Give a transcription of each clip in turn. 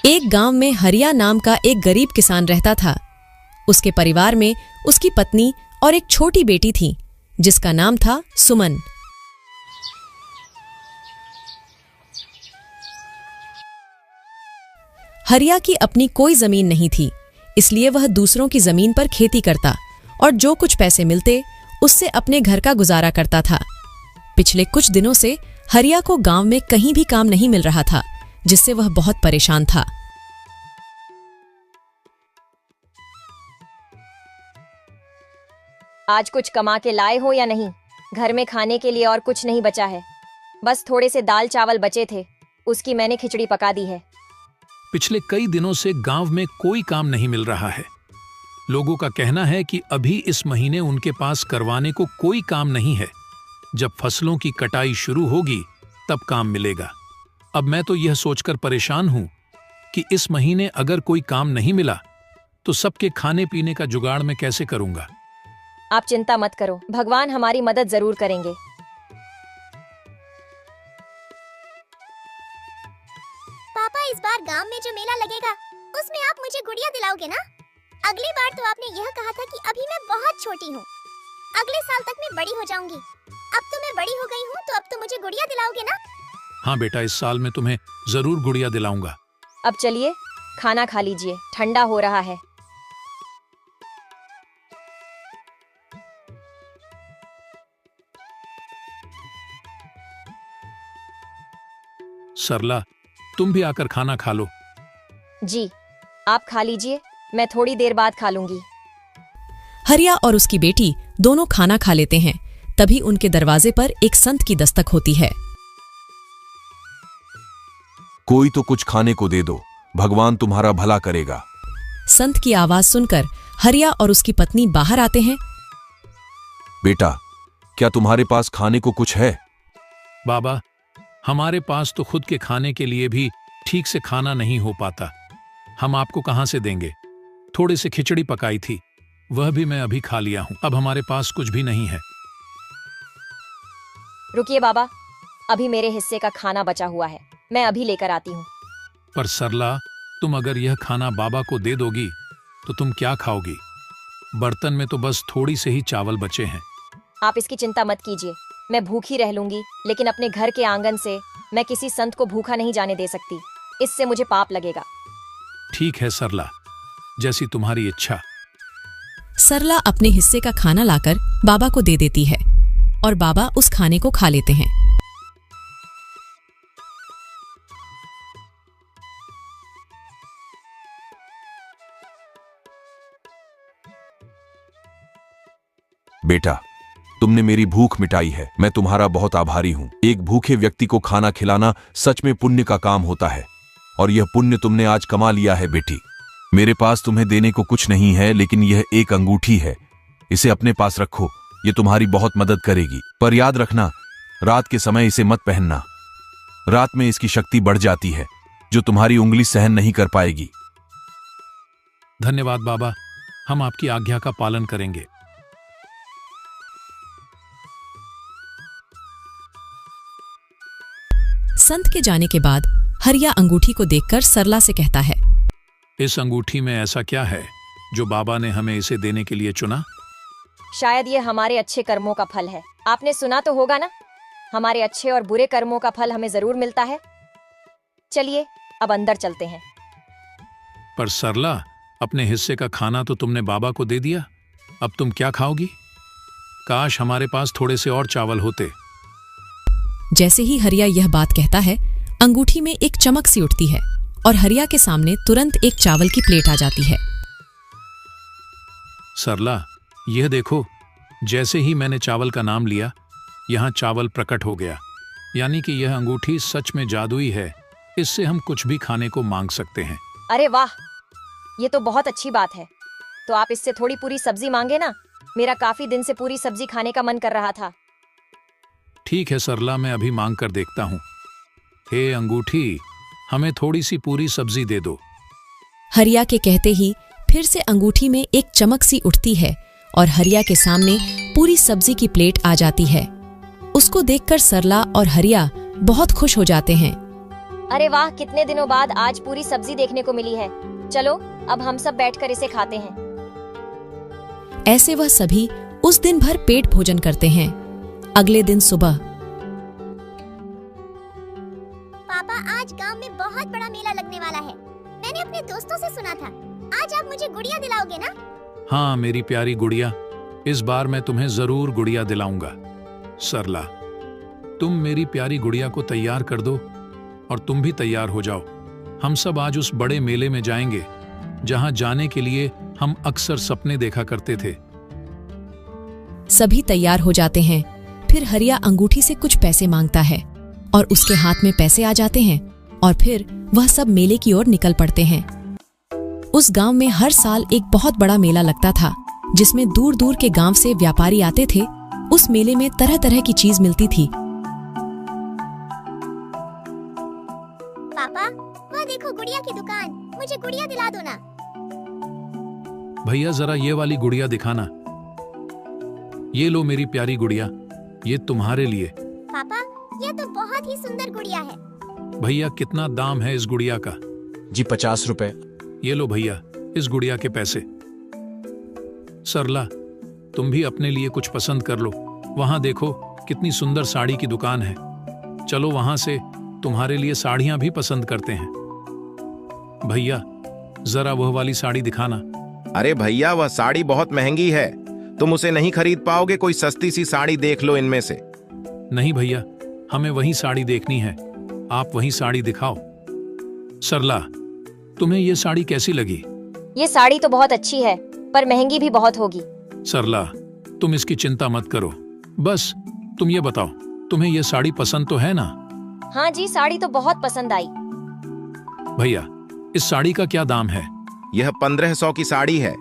एक गांव में हरिया नाम का एक गरीब किसान रहता था। उसके परिवार में उसकी पत्नी और एक छोटी बेटी थी जिसका नाम था सुमन। हरिया की अपनी कोई जमीन नहीं थी, इसलिए वह दूसरों की जमीन पर खेती करता और जो कुछ पैसे मिलते उससे अपने घर का गुजारा करता था। पिछले कुछ दिनों से हरिया को गांव में कहीं भी काम नहीं मिल रहा था, जिससे वह बहुत परेशान था। आज कुछ कमा के लाए हो या नहीं? घर में खाने के लिए और कुछ नहीं बचा है। बस थोड़े से दाल चावल बचे थे, उसकी मैंने खिचड़ी पका दी है। पिछले कई दिनों से गांव में कोई काम नहीं मिल रहा है। लोगों का कहना है कि अभी इस महीने उनके पास करवाने को कोई काम नहीं है। जब फसलों की कटाई शुरू होगी तब काम मिलेगा। अब मैं तो यह सोचकर परेशान हूं कि इस महीने अगर कोई काम नहीं मिला तो सबके खाने पीने का जुगाड़ मैं कैसे करूंगा। आप चिंता मत करो, भगवान हमारी मदद जरूर करेंगे। पापा, इस बार गांव में जो मेला लगेगा उसमें आप मुझे गुड़िया दिलाओगे ना? अगली बार तो आपने यह कहा था कि अभी मैं बहुत छोटी हूँ, अगले साल तक मैं बड़ी हो जाऊंगी। अब तो मैं बड़ी हो गई हूँ, तो अब तो मुझे गुड़िया दिलाओगे ना? हाँ बेटा, इस साल मैं तुम्हें जरूर गुड़िया दिलाऊंगा। अब चलिए खाना खा लीजिए, ठंडा हो रहा है। सरला, तुम भी आकर खाना खा लो। जी, आप खा लीजिए, मैं थोड़ी देर बाद खा लूंगी। हरिया और उसकी बेटी दोनों खाना खा लेते हैं। तभी उनके दरवाजे पर एक संत की दस्तक होती है। कोई तो कुछ खाने को दे दो, भगवान तुम्हारा भला करेगा। संत की आवाज सुनकर हरिया और उसकी पत्नी बाहर आते हैं। बेटा, क्या तुम्हारे पास खाने को कुछ है? बाबा, हमारे पास तो खुद के खाने के लिए भी ठीक से खाना नहीं हो पाता। हम आपको कहां से देंगे? थोड़े से खिचड़ी पकाई थी, वह भी मैं अभी खा लिया हूं। अब हमारे पास कुछ भी नहीं है। रुकिए बाबा, अभी मेरे हिस्से का खाना बचा हुआ है, मैं अभी लेकर आती हूँ। पर सरला, तुम अगर यह खाना बाबा को दे दोगी तो तुम क्या खाओगी? बर्तन में तो बस थोड़ी से ही चावल बचे हैं। आप इसकी चिंता मत कीजिए, मैं भूखी रह लूंगी, लेकिन अपने घर के आंगन से मैं किसी संत को भूखा नहीं जाने दे सकती। इससे मुझे पाप लगेगा। ठीक है सरला, जैसी तुम्हारी इच्छा। सरला अपने हिस्से का खाना लाकर बाबा को दे देती है और बाबा उस खाने को खा लेते हैं। बेटा, तुमने मेरी भूख मिटाई है, मैं तुम्हारा बहुत आभारी हूं। एक भूखे व्यक्ति को खाना खिलाना सच में पुण्य का काम होता है, और यह पुण्य तुमने आज कमा लिया है बेटी। मेरे पास तुम्हें देने को कुछ नहीं है, लेकिन यह एक अंगूठी है, इसे अपने पास रखो, ये तुम्हारी बहुत मदद करेगी। पर याद रखना, रात के समय इसे मत पहनना। रात में इसकी शक्ति बढ़ जाती है, जो तुम्हारी उंगली सहन नहीं कर पाएगी। धन्यवाद बाबा, हम आपकी आज्ञा का पालन करेंगे। संत के जाने के बाद हरिया अंगूठी को देखकर सरला से कहता है, इस अंगूठी में ऐसा क्या है जो बाबा ने हमें इसे देने के लिए चुना? शायद ये हमारे अच्छे कर्मों का फल है। आपने सुना तो होगा ना, हमारे अच्छे और बुरे कर्मों का फल हमें जरूर मिलता है। चलिए अब अंदर चलते हैं। पर सरला, अपने हिस्से का खाना तो तुमने बाबा को दे दिया, अब तुम क्या खाओगी? काश हमारे पास थोड़े से और चावल होते। जैसे ही हरिया यह बात कहता है, अंगूठी में एक चमक सी उठती है और हरिया के सामने तुरंत एक चावल की प्लेट आ जाती है। सरला, यह देखो, जैसे ही मैंने चावल का नाम लिया, यहाँ चावल प्रकट हो गया। यानी कि यह अंगूठी सच में जादुई है, इससे हम कुछ भी खाने को मांग सकते हैं। अरे वाह, ये तो बहुत अच्छी बात है। तो आप इससे थोड़ी पूरी सब्जी मांगे ना, मेरा काफी दिन से पूरी सब्जी खाने का मन कर रहा था। ठीक है सरला, मैं अभी मांग कर देखता हूँ। हे अंगूठी, हमें थोड़ी सी पूरी सब्जी दे दो। हरिया के कहते ही फिर से अंगूठी में एक चमक सी उठती है और हरिया के सामने पूरी सब्जी की प्लेट आ जाती है। उसको देखकर सरला और हरिया बहुत खुश हो जाते हैं। अरे वाह, कितने दिनों बाद आज पूरी सब्जी देखने को मिली है। चलो अब हम सब बैठकर इसे खाते हैं। ऐसे वह सभी उस दिन भर पेट भोजन करते हैं। अगले दिन सुबह पापा, आज गांव में बहुत बड़ा मेला लगने वाला है। मैंने अपने दोस्तों से सुना था। आज आप मुझे गुड़िया दिलाओगे ना? हाँ मेरी प्यारी गुड़िया, इस बार मैं तुम्हें जरूर गुड़िया दिलाऊंगा। सरला, तुम मेरी प्यारी गुड़िया को तैयार कर दो और तुम भी तैयार हो जाओ। हम सब आज उस बड़े मेले में जाएंगे जहां जाने के लिए हम अक्सर सपने देखा करते थे। सभी तैयार हो जाते हैं। फिर हरिया अंगूठी से कुछ पैसे मांगता है और उसके हाथ में पैसे आ जाते हैं और फिर वह सब मेले की ओर निकल पड़ते हैं। उस गांव में हर साल एक बहुत बड़ा मेला लगता था जिसमें दूर दूर के गांव से व्यापारी आते थे। उस मेले में तरह तरह की चीज मिलती थी। पापा, वह देखो गुड़िया की दुकान। मुझे गुड़िया दिला दो ना। भैया जरा ये वाली गुड़िया दिखाना। ये लो मेरी प्यारी गुड़िया, ये तुम्हारे लिए। पापा, यह तो बहुत ही सुंदर गुड़िया है। भैया कितना दाम है इस गुड़िया का? जी 50 रुपए। ये लो भैया इस गुड़िया के पैसे। सरला, तुम भी अपने लिए कुछ पसंद कर लो। वहां देखो कितनी सुंदर साड़ी की दुकान है। चलो वहां से तुम्हारे लिए साड़ियां भी पसंद करते हैं। भैया जरा वह वाली साड़ी दिखाना। अरे भैया, वह साड़ी बहुत महंगी है, तुम उसे नहीं खरीद पाओगे। कोई सस्ती सी साड़ी देख लो इनमें से। नहीं भैया, हमें वही साड़ी देखनी है, आप वही साड़ी दिखाओ। सरला, तुम्हें ये साड़ी कैसी लगी? ये साड़ी तो बहुत अच्छी है, पर महंगी भी बहुत होगी। सरला, तुम इसकी चिंता मत करो। बस तुम ये बताओ, तुम्हें ये साड़ी पसंद तो है ना? हाँ जी, साड़ी तो बहुत पसंद आई। भैया इस साड़ी का क्या दाम है? यह 1500 की साड़ी है।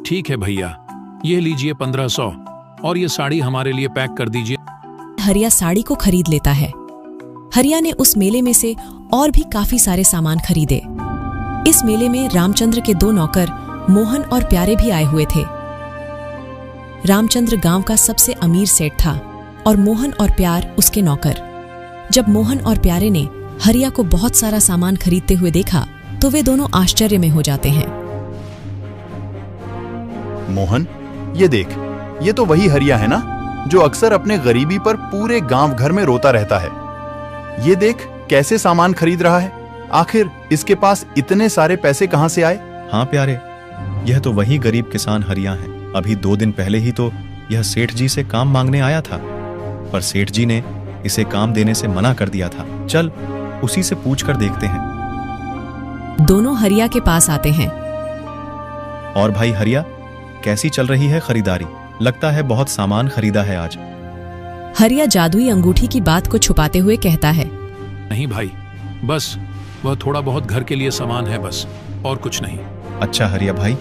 ठीक है भैया, ये लीजिए 1500 और ये साड़ी हमारे लिए पैक कर दीजिए। हरिया साड़ी को खरीद लेता है। हरिया ने उस मेले में से और भी काफी सारे सामान खरीदे। इस मेले में रामचंद्र के 2 नौकर मोहन और प्यारे भी आए हुए थे। रामचंद्र गांव का सबसे अमीर सेठ था और मोहन और प्यार उसके नौकर। जब मोहन और प्यारे ने हरिया को बहुत सारा सामान खरीदते हुए देखा तो वे दोनों आश्चर्य में हो जाते हैं। मोहन, ये देख, ये तो वही हरिया है ना जो अक्सर अपने गरीबी पर पूरे गांव भर में रोता रहता है। ये देख कैसे सामान खरीद रहा है। आखिर इसके पास इतने सारे पैसे कहां से आए? हाँ प्यारे, यह तो वही गरीब किसान हरिया है। अभी 2 दिन पहले ही तो यह सेठ जी से काम मांगने आया था, पर सेठ जी ने इसे काम देने से मना कर दिया था। चल उसी से पूछ कर देखते हैं। दोनों हरिया के पास आते हैं। और भाई हरिया, कैसी चल रही है खरीदारी? लगता है बहुत सामान खरीदा है आज। हरिया जादुई अंगूठी की बात को छुपाते हुए कहता है। नहीं भाई, बस वह थोड़ा बहुत घर के लिए सामान है बस, और कुछ नहीं। अच्छा हरिया भाई,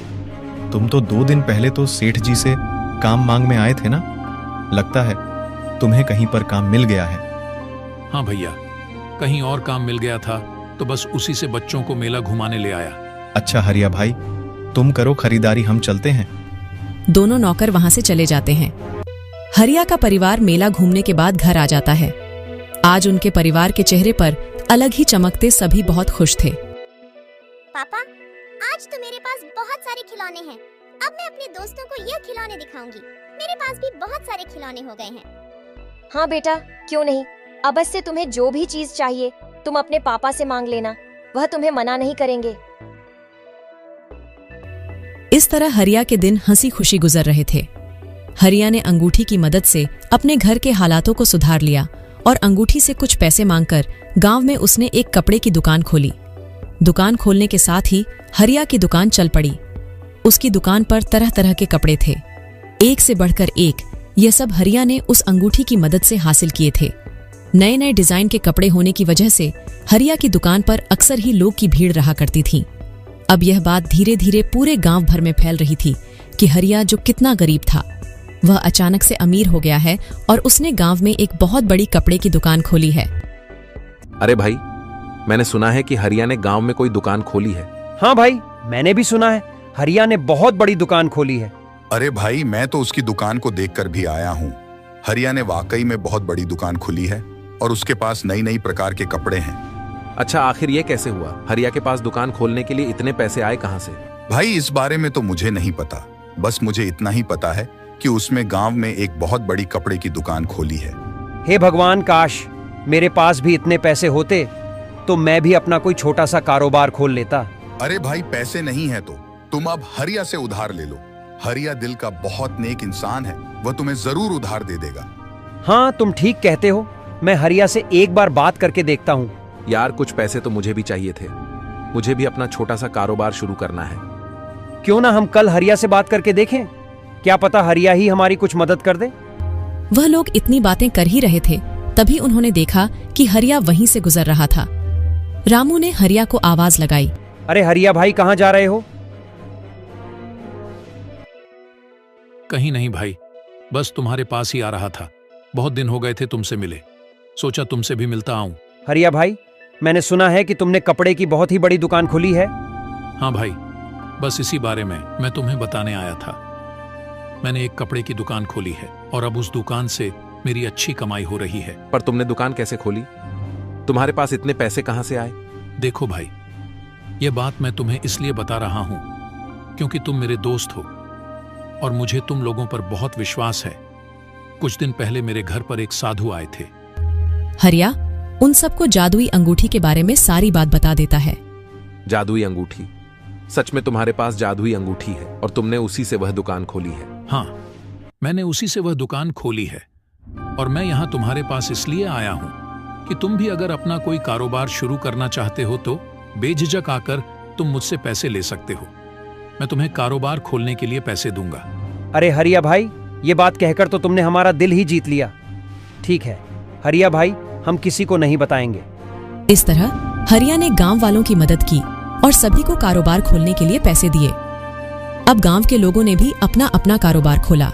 तुम तो 2 दिन पहले तो सेठ जी से काम मांग में आए थे ना? लगता है तुम्हें कहीं पर काम मिल गया है। हाँ भैया, कहीं और काम मिल गया था तो बस उसी से बच्चों को मेला घुमाने ले आया। अच्छा हरिया भाई, तुम करो खरीदारी, हम चलते हैं। दोनों नौकर वहां से चले जाते हैं। हरिया का परिवार मेला घूमने के बाद घर आ जाता है। आज उनके परिवार के चेहरे पर अलग ही चमकते सभी बहुत खुश थे। पापा, आज तो मेरे पास बहुत सारे खिलौने हैं। अब मैं अपने दोस्तों को यह खिलौने दिखाऊंगी। मेरे पास भी बहुत सारे खिलौने हो गए हैं। हाँ बेटा, क्यों नहीं। अब से तुम्हें जो भी चीज चाहिए तुम अपने पापा से मांग लेना, वह तुम्हें मना नहीं करेंगे। इस तरह हरिया के दिन हंसी खुशी गुजर रहे थे। हरिया ने अंगूठी की मदद से अपने घर के हालातों को सुधार लिया और अंगूठी से कुछ पैसे मांगकर गांव में उसने एक कपड़े की दुकान खोली। दुकान खोलने के साथ ही हरिया की दुकान चल पड़ी। उसकी दुकान पर तरह तरह के कपड़े थे, एक से बढ़कर एक। यह सब हरिया ने उस अंगूठी की मदद से हासिल किए थे। नए नए डिजाइन के कपड़े होने की वजह से हरिया की दुकान पर अक्सर ही लोग की भीड़ रहा करती थी। अब यह बात धीरे धीरे पूरे गांव भर में फैल रही थी कि हरिया जो कितना गरीब था, वह अचानक से अमीर हो गया है और उसने गांव में एक बहुत बड़ी कपड़े की दुकान खोली है। अरे भाई, मैंने सुना है कि हरिया ने गांव में कोई दुकान खोली है। हाँ भाई, मैंने भी सुना है हरिया ने बहुत बड़ी दुकान खोली है। अरे भाई, मैं तो उसकी दुकान को देखकर भी आया हूँ। हरिया ने वाकई में बहुत बड़ी दुकान खोली है और उसके पास नई नई प्रकार के कपड़े हैं। अच्छा, आखिर ये कैसे हुआ? हरिया के पास दुकान खोलने के लिए इतने पैसे आए कहाँ से? भाई, इस बारे में तो मुझे नहीं पता। बस मुझे इतना ही पता है कि उसमें गांव में एक बहुत बड़ी कपड़े की दुकान खोली है। हे भगवान, काश मेरे पास भी इतने पैसे होते तो मैं भी अपना कोई छोटा सा कारोबार खोल लेता। अरे भाई, पैसे नहीं है तो तुम अब हरिया से उधार ले लो। हरिया दिल का बहुत नेक इंसान है, वह तुम्हें जरूर उधार दे देगा। हाँ, तुम ठीक कहते हो। मैं हरिया से एक बार बात करके देखता हूँ। यार, कुछ पैसे तो मुझे भी चाहिए थे। मुझे भी अपना छोटा सा कारोबार शुरू करना है। क्यों ना हम कल हरिया से बात करके देखें? क्या पता हरिया ही हमारी कुछ मदद कर दे। वह लोग इतनी बातें कर ही रहे थे, तभी उन्होंने देखा कि हरिया वहीं से गुजर रहा था। रामू ने हरिया को आवाज लगाई। अरे हरिया भाई, कहाँ जा रहे हो? कहीं नहीं भाई, बस तुम्हारे पास ही आ रहा था। बहुत दिन हो गए थे तुमसे मिले, सोचा तुमसे भी मिलता आऊं। हरिया भाई, मैंने सुना है कि तुमने कपड़े की बहुत ही बड़ी दुकान खोली है। हाँ भाई, बस इसी बारे में मैं तुम्हें बताने आया था। मैंने एक कपड़े की दुकान खोली है और अब उस दुकान से मेरी अच्छी कमाई हो रही है। पर तुमने दुकान कैसे खोली? तुम्हारे पास इतने पैसे कहाँ से आए? देखो भाई, ये बात मैं तुम्हें इसलिए बता रहा हूं क्योंकि तुम मेरे दोस्त हो और मुझे तुम लोगों पर बहुत विश्वास है। कुछ दिन पहले मेरे घर पर एक साधु आए थे। हरिया उन सबको जादुई अंगूठी के बारे में सारी बात बता देता है। जादुई अंगूठी? सच में तुम्हारे पास जादुई अंगूठी है और तुमने उसी से वह दुकान खोली है? हाँ, मैंने उसी से वह दुकान खोली है और मैं यहाँ तुम्हारे पास इसलिए आया हूँ कि तुम भी अगर अपना कोई कारोबार शुरू करना चाहते हो तो बेझिझक आकर तुम मुझसे पैसे ले सकते हो। मैं तुम्हें कारोबार खोलने के लिए पैसे दूंगा। अरे हरिया भाई, ये बात कहकर तो तुमने हमारा दिल ही जीत लिया। ठीक है हरिया भाई, हम किसी को नहीं बताएंगे। इस तरह हरिया ने गांव वालों की मदद की और सभी को कारोबार खोलने के लिए पैसे दिए। अब गांव के लोगों ने भी अपना अपना कारोबार खोला।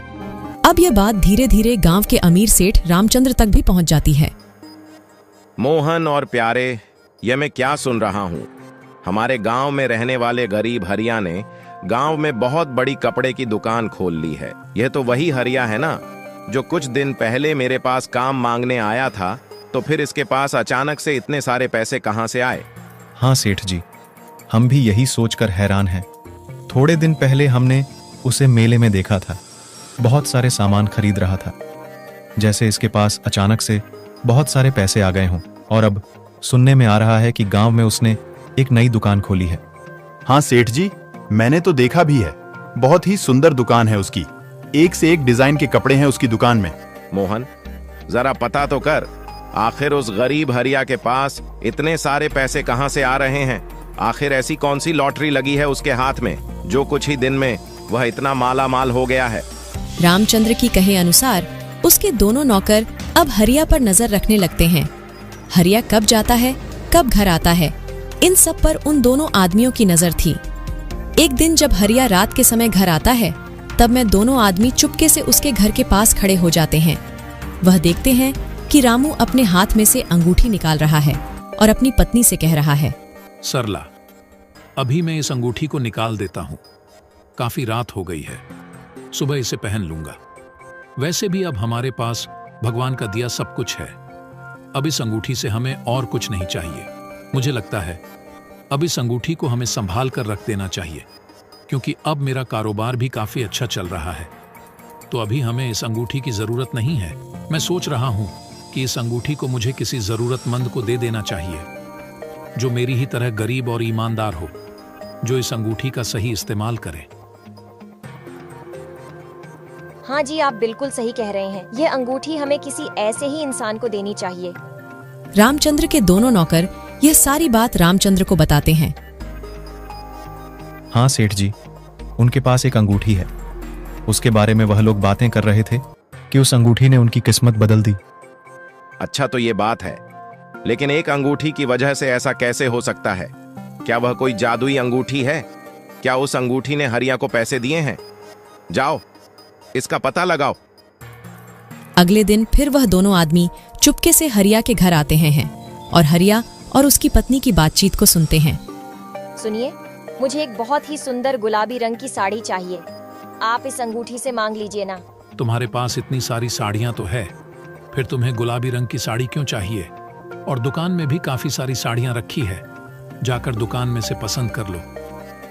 अब यह बात धीरे धीरे गांव के अमीर सेठ रामचंद्र तक भी पहुंच जाती है। मोहन और प्यारे, यह मैं क्या सुन रहा हूँ? हमारे गांव में रहने वाले गरीब हरिया ने गांव में बहुत बड़ी कपड़े की दुकान खोल ली है। यह तो वही हरिया है ना जो कुछ दिन पहले मेरे पास काम मांगने आया था। तो फिर इसके पास अचानक से इतने सारे पैसे कहाँ से आए? हाँ सेठ जी, हम भी यही सोचकर हैरान हैं। थोड़े दिन पहले हमने उसे मेले में देखा था, बहुत सारे सामान खरीद रहा था, जैसे इसके पास अचानक से बहुत सारे पैसे आ गए हों। और अब सुनने में आ रहा है कि गांव में उसने एक नई दुकान खोली है। हाँ सेठ जी, मैंने तो देखा भी है। बहुत ही सुंदर दुकान है उसकी। एक से एक डिजाइन के कपड़े हैं उसकी दुकान में। मोहन, जरा पता तो कर, आखिर उस गरीब हरिया के पास इतने सारे पैसे कहाँ से आ रहे हैं? आखिर ऐसी कौन सी लॉटरी लगी है उसके हाथ में जो कुछ ही दिन में वह इतना माला माल हो गया है? रामचंद्र की कहे अनुसार उसके दोनों नौकर अब हरिया पर नजर रखने लगते हैं। हरिया कब जाता है, कब घर आता है, इन सब पर उन दोनों आदमियों की नजर थी। एक दिन जब हरिया रात के समय घर आता है, तब मैं दोनों आदमी चुपके से उसके घर के पास खड़े हो जाते हैं। वह देखते हैं कि रामू अपने हाथ में से अंगूठी निकाल रहा है और अपनी पत्नी से कह रहा है, सरला, अभी मैं इस अंगूठी को निकाल देता हूं। काफी रात हो गई है, सुबह इसे पहन लूंगा। वैसे भी अब हमारे पास भगवान का दिया सब कुछ है। अब इस अंगूठी से हमें और कुछ नहीं चाहिए। मुझे लगता है अब इस अंगूठी को हमें संभाल कर रख देना चाहिए, क्योंकि अब मेरा कारोबार भी काफी अच्छा चल रहा है। तो अभी हमें इस अंगूठी की जरूरत नहीं है। मैं सोच रहा हूं कि इस अंगूठी को मुझे किसी जरूरतमंद को दे देना चाहिए, जो मेरी ही तरह गरीब और ईमानदार हो, जो इस अंगूठी का सही इस्तेमाल करे। हाँ जी, आप बिल्कुल सही कह रहे हैं। यह अंगूठी हमें किसी ऐसे ही इंसान को देनी चाहिए। रामचंद्र के दोनों नौकर यह सारी बात रामचंद्र को बताते हैं। हाँ सेठ जी, उनके पास एक अंगूठी है। उसके बारे में वह लोग बातें कर रहे थे कि उस अंगूठी ने उनकी किस्मत बदल दी। अच्छा, तो ये बात है, लेकिन एक अंगूठी की वजह से ऐसा कैसे हो सकता है? क्या वह कोई जादुई अंगूठी है? क्या उस अंगूठी ने हरिया को पैसे दिए हैं? जाओ इसका पता लगाओ। अगले दिन फिर वह दोनों आदमी चुपके से हरिया के घर आते हैं और हरिया और उसकी पत्नी की बातचीत को सुनते हैं। सुनिए, मुझे एक बहुत ही सुंदर गुलाबी रंग की साड़ी चाहिए। आप इस अंगूठी से मांग लीजिए ना। तुम्हारे पास इतनी सारी साड़ियां तो है, फिर तुम्हें गुलाबी रंग की साड़ी क्यों चाहिए? और दुकान में भी काफी सारी साड़ियां रखी है, जाकर दुकान में से पसंद कर लो।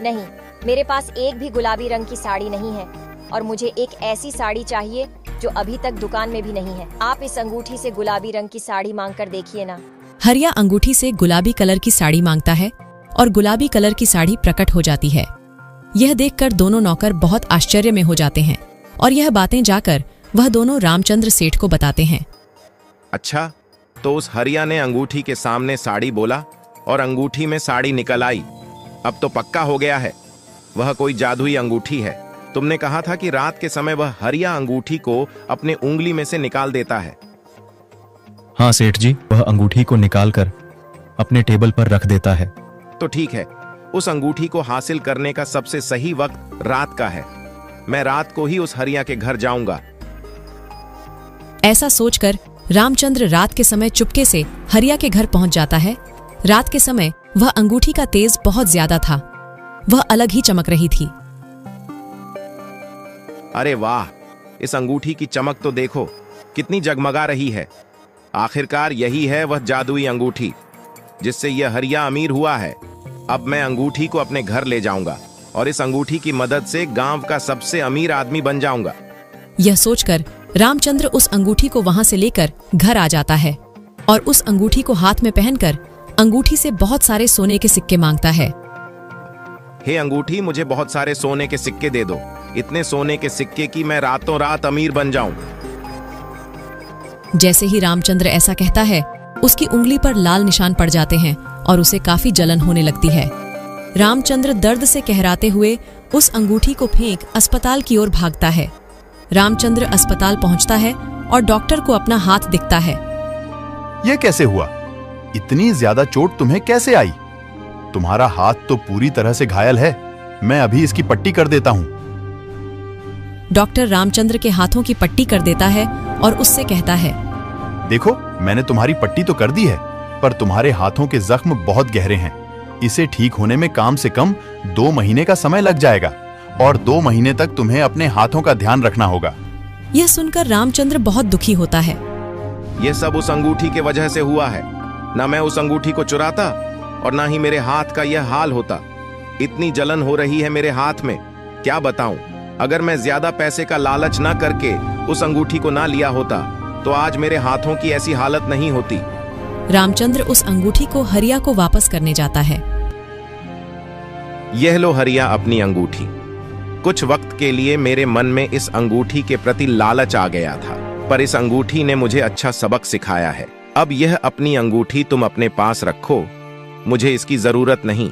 नहीं, मेरे पास एक भी गुलाबी रंग की साड़ी नहीं है और मुझे एक ऐसी साड़ी चाहिए जो अभी तक दुकान में भी नहीं है। आप इस अंगूठी से गुलाबी रंग की साड़ी मांग कर देखिए ना। हरिया अंगूठी से गुलाबी कलर की साड़ी मांगता है और गुलाबी कलर की साड़ी प्रकट हो जाती है। यह देखकर दोनों नौकर बहुत आश्चर्य में हो जाते हैं और यह बातें जाकर वह दोनों रामचंद्र सेठ को बताते हैं। अच्छा, तो उस हरिया ने अंगूठी के सामने साड़ी बोला और अंगूठी में साड़ी निकल आई। अब तो पक्का हो गया है, वह कोई जादुई अंगूठी है। तुमने कहा था कि रात के समय वह हरिया अंगूठी को अपने उंगली में से निकाल देता है। हाँ सेठ जी, वह अंगूठी को निकालकर अपने टेबल पर रख देता है। तो ठीक है, उस अंगूठी को हासिल करने का सबसे सही वक्त रात का है। मैं रात को ही उस हरिया के घर जाऊंगा। ऐसा सोचकर रामचंद्र रात के समय चुपके से हरिया के घर पहुंच जाता है। रात के समय वह अंगूठी का तेज बहुत ज्यादा था, वह अलग ही चमक रही थी। अरे वाह, इस अंगूठी की चमक तो देखो, कितनी जगमगा रही है। आखिरकार यही है वह जादुई अंगूठी जिससे यह हरिया अमीर हुआ है। अब मैं अंगूठी को अपने घर ले जाऊंगा और इस अंगूठी की मदद से गांव का सबसे अमीर आदमी बन जाऊंगा। यह सोचकर रामचंद्र उस अंगूठी को वहां से लेकर घर आ जाता है और उस अंगूठी को हाथ में पहनकर अंगूठी से बहुत सारे सोने के सिक्के मांगता है। हे अंगूठी, मुझे बहुत सारे सोने के सिक्के दे दो, इतने सोने के सिक्के कि मैं रातों रात अमीर बन जाऊं। जैसे ही रामचंद्र ऐसा कहता है, उसकी उंगली पर लाल निशान पड़ जाते हैं और उसे काफी जलन होने लगती है। रामचंद्र दर्द से कहराते हुए उस अंगूठी को फेंक अस्पताल की ओर भागता है। रामचंद्र अस्पताल पहुंचता है और डॉक्टर को अपना हाथ दिखता है। यह कैसे हुआ? इतनी ज्यादा चोट तुम्हें कैसे आई? तुम्हारा हाथ तो पूरी तरह से घायल है। मैं अभी इसकी पट्टी कर देता हूं। डॉक्टर रामचंद्र के हाथों की पट्टी कर देता है और उससे कहता है, देखो, मैंने तुम्हारी पट्टी तो कर दी है, पर तुम्हारे हाथों के जख्म बहुत गहरे हैं। इसे ठीक होने में कम से कम 2 महीने का समय लग जाएगा और 2 महीने तक तुम्हें अपने हाथों का ध्यान रखना होगा। यह सुनकर रामचंद्र बहुत दुखी होता है। यह सब उस अंगूठी के वजह से हुआ है। ना मैं उस अंगूठी को चुराता और ना ही मेरे हाथ का यह हाल होता। इतनी जलन हो रही है मेरे हाथ में, क्या बताऊं। अगर मैं ज्यादा पैसे का लालच ना करके उस अंगूठी को ना लिया होता तो आज मेरे हाथों की ऐसी हालत नहीं होती। रामचंद्र उस अंगूठी को हरिया को वापस करने जाता है। यह लो हरिया अपनी अंगूठी। कुछ वक्त के लिए मेरे मन में इस अंगूठी के प्रति लालच आ गया था, पर इस अंगूठी ने मुझे अच्छा सबक सिखाया है। अब यह अपनी अंगूठी तुम अपने पास रखो, मुझे इसकी जरूरत नहीं।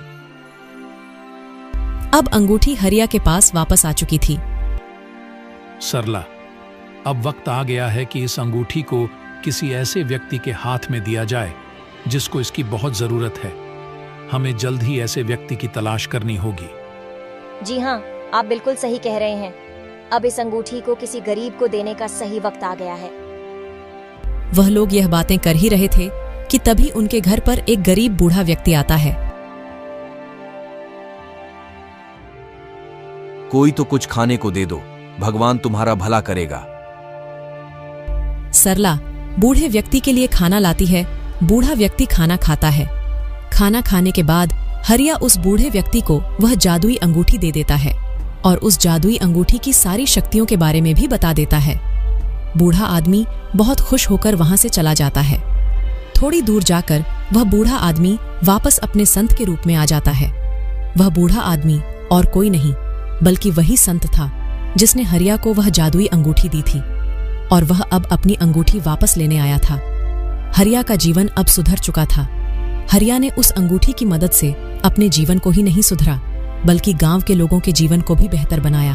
अब अंगूठी हरिया के पास वापस आ चुकी थी। सरला, अब वक्त आ गया है कि इस अंगूठी को किसी ऐसे व्यक्ति के हाथ में दिया जाए जिसको इसकी बहुत जरूरत है। हमें जल्द ही ऐसे व्यक्ति की तलाश करनी होगी। जी हाँ, आप बिल्कुल सही कह रहे हैं। अब इस अंगूठी को किसी गरीब को देने का सही वक्त आ गया है। वह लोग यह बातें कर ही रहे थे कि तभी उनके घर पर एक गरीब बूढ़ा व्यक्ति आता है। कोई तो कुछ खाने को दे दो, भगवान तुम्हारा भला करेगा। सरला बूढ़े व्यक्ति के लिए खाना लाती है। बूढ़ा व्यक्ति खाना खाता है। खाना खाने के बाद हरिया उस बूढ़े व्यक्ति को वह जादुई अंगूठी दे देता है और उस जादुई अंगूठी की सारी शक्तियों के बारे में भी बता देता है। बूढ़ा आदमी बहुत खुश होकर वहां से चला जाता है। थोड़ी दूर जाकर वह बूढ़ा आदमी वापस अपने संत के रूप में आ जाता है। वह बूढ़ा आदमी और कोई नहीं बल्कि वही संत था जिसने हरिया को वह जादुई अंगूठी दी थी और वह अब अपनी अंगूठी वापस लेने आया था। हरिया का जीवन अब सुधर चुका था। हरिया ने उस अंगूठी की मदद से अपने जीवन को ही नहीं सुधरा बल्कि गांव के लोगों के जीवन को भी बेहतर बनाया।